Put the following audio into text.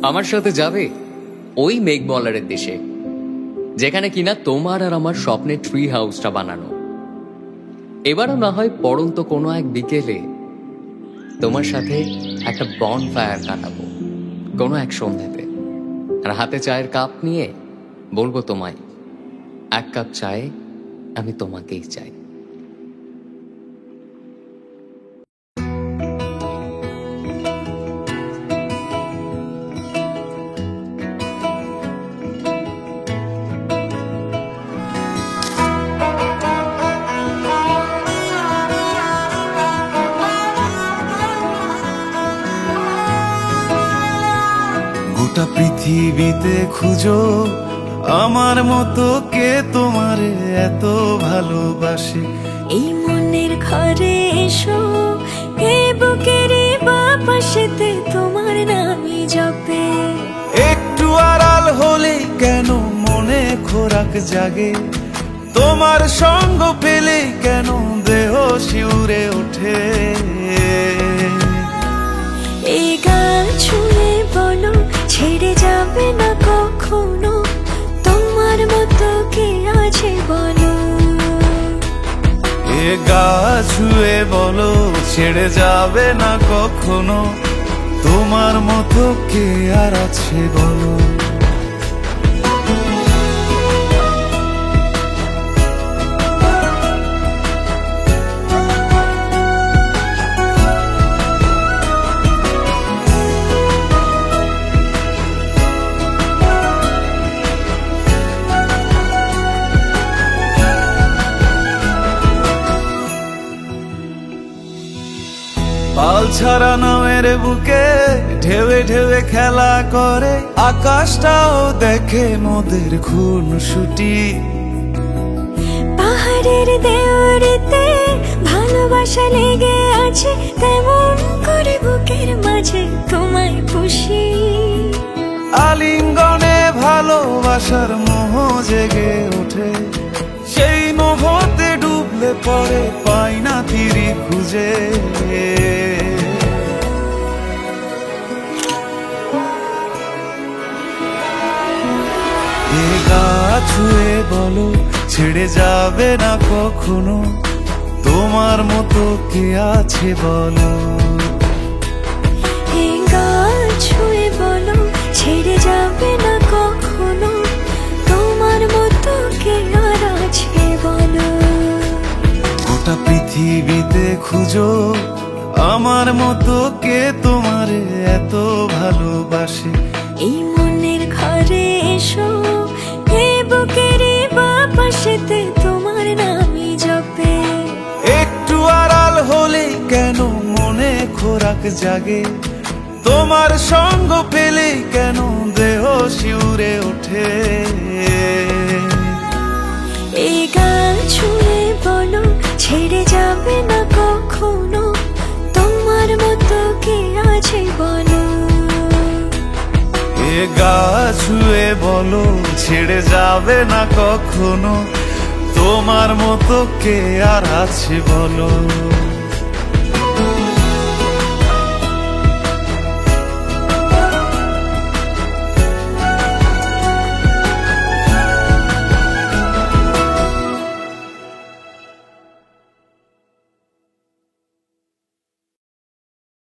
আমার সাথে যাবে ওই মেঘমলারের দেশে, যেখানে কিনা তোমার আর আমার স্বপ্নের ট্রি হাউসটা বানানো। এবারও না হয় পড়ন্ত কোনো এক বিকেলে তোমার সাথে একটা বন ফায়ার কাটাবো কোনো এক সন্ধ্যাতে, আর হাতে চায়ের কাপ নিয়ে বলবো তোমায়, এক কাপ চায়ে আমি তোমাকেই চাই। গোটা পৃথিবীতে খুঁজো আমার মতো কে তোমার এত ভালোবাসে। এই মনের ঘরে এসো, এই বুকের বাপাশেতে তোমার নামই জপে। একটু আড়াল হলে কেন মনে খোরাক জাগে, তোমার সঙ্গ পেলে কেন দেহ শিউরে ওঠে। এই গান ছুঁয়ে বলো ছেড়ে যাবে না কখনো, তোমার মতো কে আছে বলো। এ গা ছুঁয়ে বলো ছেড়ে যাবে না কখনো, তোমার মতো কে আর আছে বলো। পাল ছাড়া নামের বুকে ঢেউে ঢেউে খেলা করে, আকাশটাও দেখে মোদের খুনসুটি। পাহাড়ের দেওয়ারিতে ভালোবাসা লেগে আছে, তেমন করে বুকের মাঝে তোমায় পুষি। আলিঙ্গনে ভালোবাসার মোহ জেগে ওঠে, সেই মোহতে ডুবলে পরে পাই না তীরি খুঁজে। এ গা ছুঁয়ে বলো ছেড়ে যাবে না কখনো, তোমার মতো কে আছে বলো। এই গান ছুঁয়ে বলো ছেড়ে যাবে না কখনো, তোমার মতো কে আর আছে বলো। গোটা পৃথিবীতে খুঁজো আমার মতো কে তোমার এত ভালোবাসে। এই মনের ঘরে এসো, এই বুকের বাপাশেতে তোমার নামই জপে। একটু আড়াল হলে কেন মনে খোরাক জাগে, তোমার সঙ্গ পেলে কেন দেহ শিউরে ওঠে। এই গান ছুঁয়ে বলো ছেড়ে যাবে না কখনো, তোমার মতো কে আছে বলো। এ গা ছুঁয়ে বলো ছেড়ে যাবে না কখনো, তোমার মতো কে আর আছে বলো।